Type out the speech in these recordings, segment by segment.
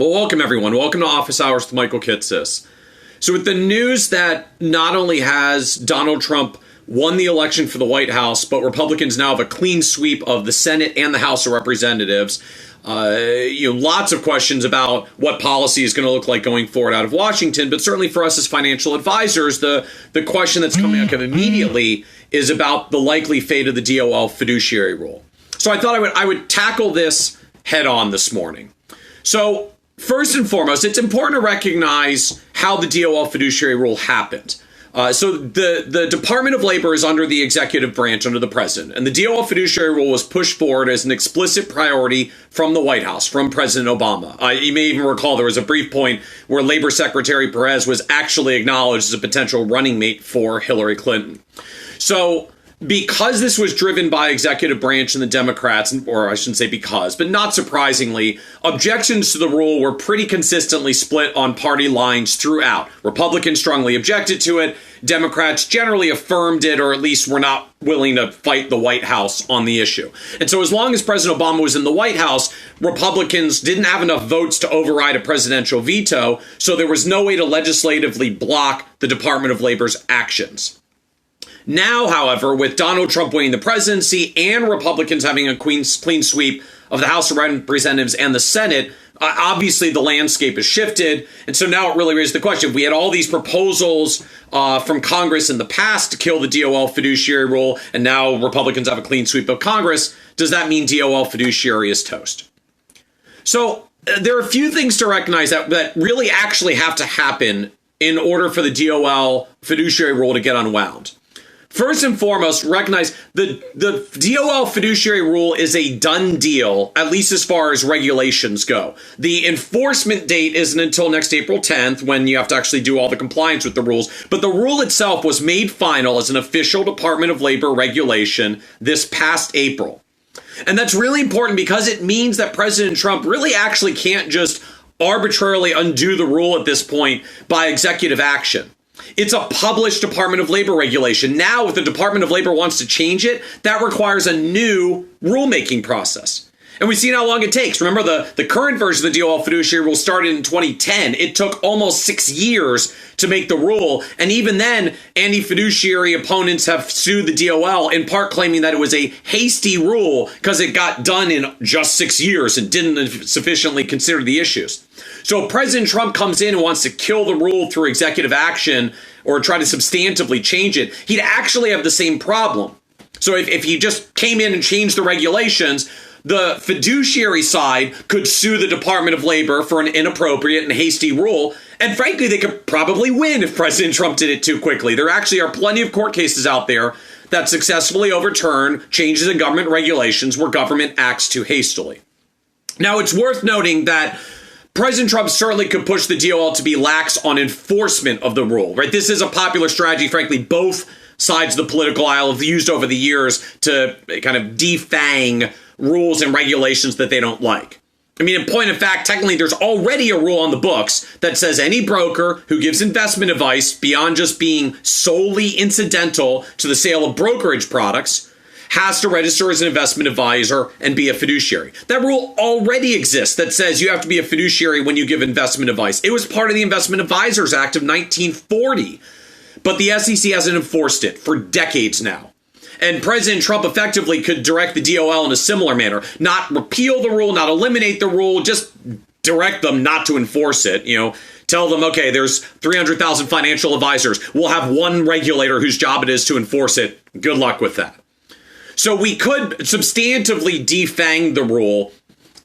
Well, welcome everyone. Welcome to Office Hours with Michael Kitces. So with the news that not only has Donald Trump won the election for the White House, but Republicans now have a clean sweep of the Senate and the House of Representatives, lots of questions about what policy is going to look like going forward out of Washington. But certainly for us as financial advisors, the question that's coming up immediately is about the likely fate of the DoL fiduciary rule. So I thought I would tackle this head on this morning. So first and foremost, it's important to recognize how the DoL fiduciary rule happened. So the Department of Labor is under the executive branch, under the president, and the DoL fiduciary rule was pushed forward as an explicit priority from the White House, from President Obama. You may even recall there was a brief point where Labor Secretary Perez was actually acknowledged as a potential running mate for Hillary Clinton. So because this was driven by executive branch and the Democrats, or I shouldn't say because, but not surprisingly, objections to the rule were pretty consistently split on party lines throughout. Republicans strongly objected to it. Democrats generally affirmed it, or at least were not willing to fight the White House on the issue. And so as long as President Obama was in the White House, Republicans didn't have enough votes to override a presidential veto, so there was no way to legislatively block the Department of Labor's actions. Now, however, with Donald Trump winning the presidency and Republicans having a clean sweep of the House of Representatives and the Senate, obviously the landscape has shifted. And so now it really raises the question. If we had all these proposals from Congress in the past to kill the DoL fiduciary rule, and now Republicans have a clean sweep of Congress, does that mean DoL fiduciary is toast? So there are a few things to recognize that really actually have to happen in order for the DoL fiduciary rule to get unwound. First and foremost, recognize the DoL fiduciary rule is a done deal, at least as far as regulations go. The enforcement date isn't until next April 10th, when you have to actually do all the compliance with the rules. But the rule itself was made final as an official Department of Labor regulation this past April. And that's really important because it means that President Trump really actually can't just arbitrarily undo the rule at this point by executive action. It's a published Department of Labor regulation. Now, if the Department of Labor wants to change it, that requires a new rulemaking process. And we've seen how long it takes. Remember, the current version of the DoL fiduciary rule started in 2010. It took almost 6 years to make the rule. And even then, anti-fiduciary opponents have sued the DoL, in part claiming that it was a hasty rule because it got done in just 6 years and didn't sufficiently consider the issues. So if President Trump comes in and wants to kill the rule through executive action or try to substantively change it, he'd actually have the same problem. So if he just came in and changed the regulations, the fiduciary side could sue the Department of Labor for an inappropriate and hasty rule. And frankly, they could probably win if President Trump did it too quickly. There actually are plenty of court cases out there that successfully overturn changes in government regulations where government acts too hastily. Now, it's worth noting that President Trump certainly could push the DoL to be lax on enforcement of the rule, right? This is a popular strategy, frankly, both sides of the political aisle have used over the years to kind of defang rules and regulations that they don't like. I mean, in point of fact, technically, there's already a rule on the books that says any broker who gives investment advice beyond just being solely incidental to the sale of brokerage products has to register as an investment advisor and be a fiduciary. That rule already exists that says you have to be a fiduciary when you give investment advice. It was part of the Investment Advisors Act of 1940, but the SEC hasn't enforced it for decades now. And President Trump effectively could direct the DoL in a similar manner, not repeal the rule, not eliminate the rule, just direct them not to enforce it. Tell them, okay, there's 300,000 financial advisors. We'll have one regulator whose job it is to enforce it. Good luck with that. So we could substantively defang the rule,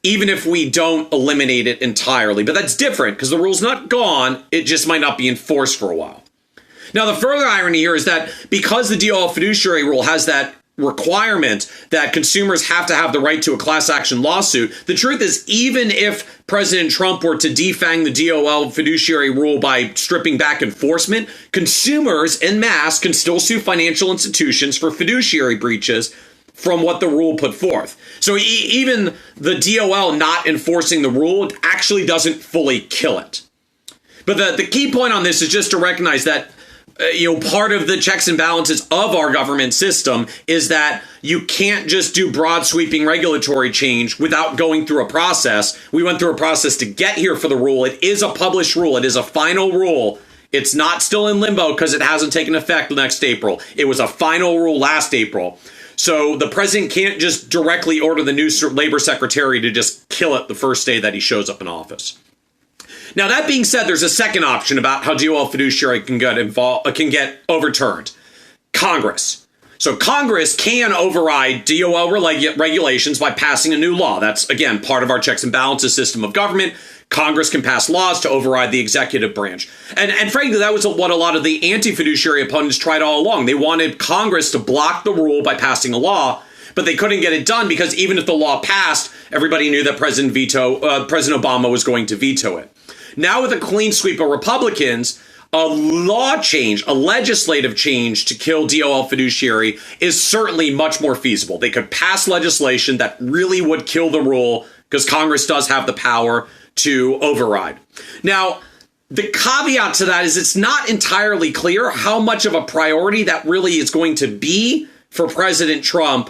even if we don't eliminate it entirely. But that's different because the rule's not gone. It just might not be enforced for a while. Now, the further irony here is that because the DoL fiduciary rule has that requirement that consumers have to have the right to a class action lawsuit, the truth is, even if President Trump were to defang the DoL fiduciary rule by stripping back enforcement, consumers en masse can still sue financial institutions for fiduciary breaches from what the rule put forth. So even the DoL not enforcing the rule actually doesn't fully kill it. But the key point on this is just to recognize that part of the checks and balances of our government system is that you can't just do broad sweeping regulatory change without going through a process. We went through a process to get here for the rule. It is a published rule. It is a final rule. It's not still in limbo because it hasn't taken effect next April. It was a final rule last April. So the president can't just directly order the new labor secretary to just kill it the first day that he shows up in office. Now, that being said, there's a second option about how DoL Fiduciary can get overturned. Congress. So Congress can override DoL regulations by passing a new law. That's, again, part of our checks and balances system of government. Congress can pass laws to override the executive branch. And frankly, that was what a lot of the anti-fiduciary opponents tried all along. They wanted Congress to block the rule by passing a law, but they couldn't get it done because even if the law passed, everybody knew that President Obama was going to veto it. Now with a clean sweep of Republicans, a law change, a legislative change to kill DoL Fiduciary is certainly much more feasible. They could pass legislation that really would kill the rule because Congress does have the power to override. Now, the caveat to that is it's not entirely clear how much of a priority that really is going to be for President Trump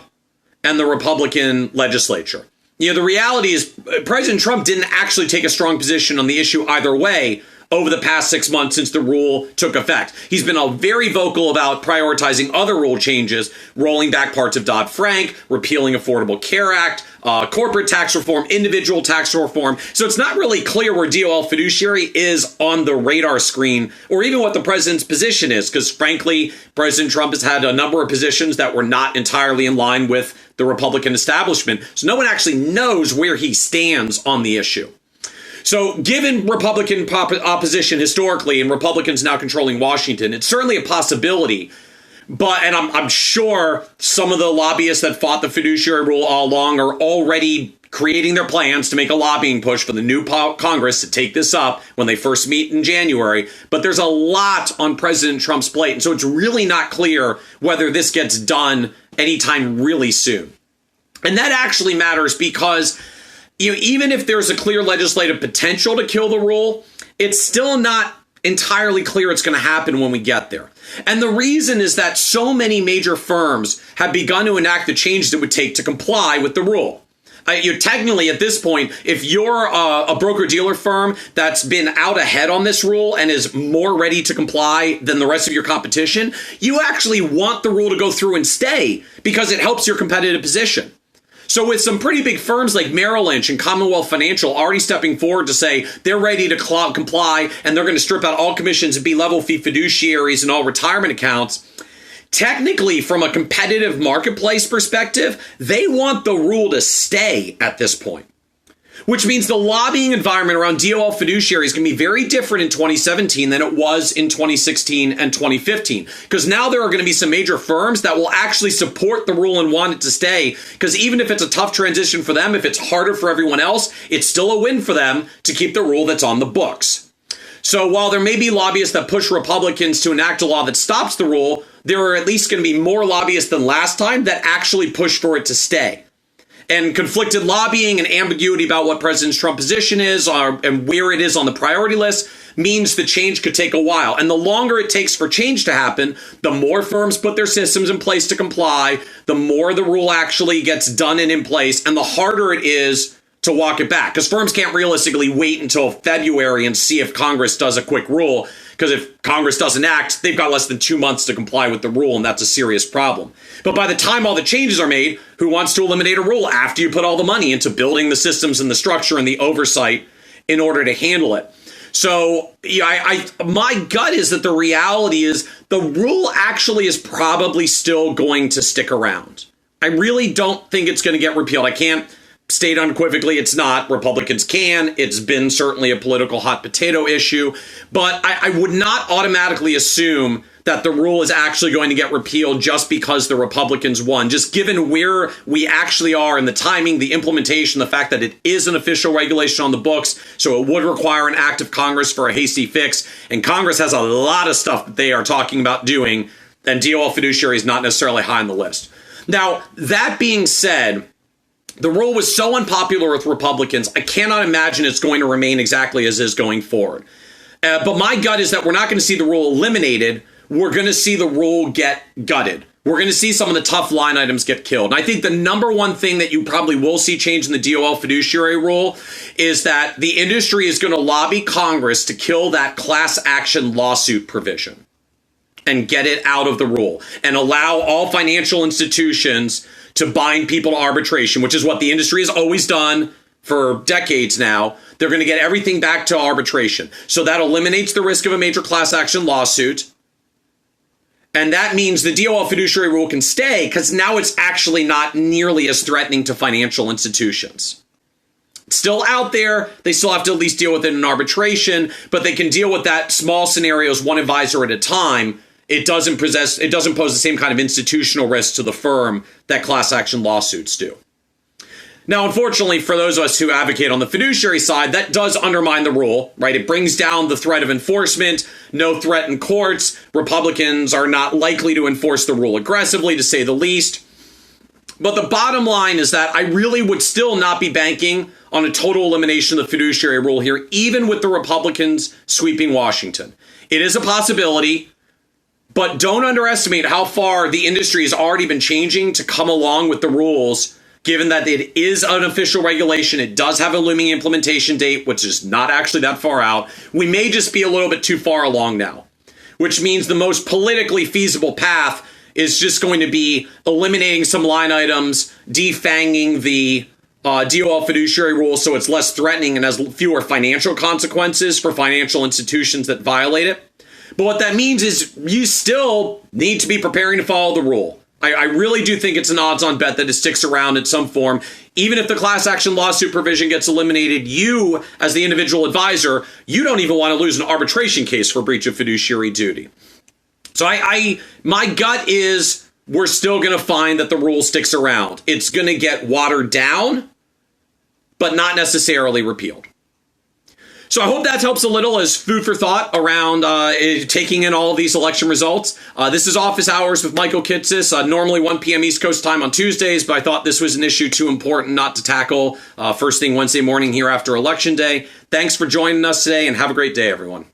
and the Republican legislature. The reality is President Trump didn't actually take a strong position on the issue either way over the past 6 months since the rule took effect. He's been very vocal about prioritizing other rule changes, rolling back parts of Dodd-Frank, repealing Affordable Care Act, corporate tax reform, individual tax reform. So it's not really clear where DoL Fiduciary is on the radar screen or even what the president's position is, because frankly, President Trump has had a number of positions that were not entirely in line with the Republican establishment. So no one actually knows where he stands on the issue. So given Republican opposition historically and Republicans now controlling Washington, it's certainly a possibility. And I'm sure some of the lobbyists that fought the fiduciary rule all along are already creating their plans to make a lobbying push for the new Congress to take this up when they first meet in January. But there's a lot on President Trump's plate. And so it's really not clear whether this gets done anytime really soon. And that actually matters because even if there's a clear legislative potential to kill the rule, it's still not entirely clear it's going to happen when we get there. And the reason is that so many major firms have begun to enact the changes it would take to comply with the rule. Technically, at this point, if you're a broker-dealer firm that's been out ahead on this rule and is more ready to comply than the rest of your competition, you actually want the rule to go through and stay because it helps your competitive position. So with some pretty big firms like Merrill Lynch and Commonwealth Financial already stepping forward to say they're ready to comply and they're going to strip out all commissions and be level fee fiduciaries and all retirement accounts, technically from a competitive marketplace perspective, they want the rule to stay at this point. Which means the lobbying environment around DoL Fiduciary is going to be very different in 2017 than it was in 2016 and 2015. Because now there are going to be some major firms that will actually support the rule and want it to stay. Because even if it's a tough transition for them, if it's harder for everyone else, it's still a win for them to keep the rule that's on the books. So while there may be lobbyists that push Republicans to enact a law that stops the rule, there are at least going to be more lobbyists than last time that actually push for it to stay. And conflicted lobbying and ambiguity about what President Trump's position is and where it is on the priority list means the change could take a while. And the longer it takes for change to happen, the more firms put their systems in place to comply, the more the rule actually gets done and in place, and the harder it is to walk it back. Because firms can't realistically wait until February and see if Congress does a quick rule. Because if Congress doesn't act, they've got less than 2 months to comply with the rule, and that's a serious problem. But by the time all the changes are made, who wants to eliminate a rule after you put all the money into building the systems and the structure and the oversight in order to handle it? So my gut is that the reality is the rule actually is probably still going to stick around. I really don't think it's going to get repealed. I can't state unequivocally it's not. Republicans can. It's been certainly a political hot potato issue. But I would not automatically assume that the rule is actually going to get repealed just because the Republicans won. Just given where we actually are in the timing, the implementation, the fact that it is an official regulation on the books, so it would require an act of Congress for a hasty fix. And Congress has a lot of stuff that they are talking about doing, and DoL Fiduciary is not necessarily high on the list. Now, that being said, the rule was so unpopular with Republicans, I cannot imagine it's going to remain exactly as is going forward. But my gut is that we're not going to see the rule eliminated. we're going to see the rule get gutted. We're going to see some of the tough line items get killed. And I think the number one thing that you probably will see change in the DoL fiduciary rule is that the industry is going to lobby Congress to kill that class action lawsuit provision and get it out of the rule and allow all financial institutions to bind people to arbitration, which is what the industry has always done for decades now. They're going to get everything back to arbitration. So that eliminates the risk of a major class action lawsuit. And that means the DoL fiduciary rule can stay because now it's actually not nearly as threatening to financial institutions. It's still out there. They still have to at least deal with it in arbitration, but they can deal with that small scenarios, one advisor at a time. It doesn't pose the same kind of institutional risk to the firm that class action lawsuits do. Now, unfortunately, for those of us who advocate on the fiduciary side, that does undermine the rule, right? It brings down the threat of enforcement, no threat in courts. Republicans are not likely to enforce the rule aggressively, to say the least. But the bottom line is that I really would still not be banking on a total elimination of the fiduciary rule here, even with the Republicans sweeping Washington. It is a possibility, but don't underestimate how far the industry has already been changing to come along with the rules. Given that it is an official regulation, it does have a looming implementation date, which is not actually that far out. We may just be a little bit too far along now, which means the most politically feasible path is just going to be eliminating some line items, defanging the DoL fiduciary rule so it's less threatening and has fewer financial consequences for financial institutions that violate it. But what that means is you still need to be preparing to follow the rule. I really do think it's an odds-on bet that it sticks around in some form. Even if the class action lawsuit provision gets eliminated, you, as the individual advisor, you don't even want to lose an arbitration case for breach of fiduciary duty. So my gut is we're still going to find that the rule sticks around. It's going to get watered down, but not necessarily repealed. So I hope that helps a little as food for thought around taking in all of these election results. This is Office Hours with Michael Kitces, normally 1 p.m. East Coast time on Tuesdays, but I thought this was an issue too important not to tackle first thing Wednesday morning here after Election Day. Thanks for joining us today and have a great day, everyone.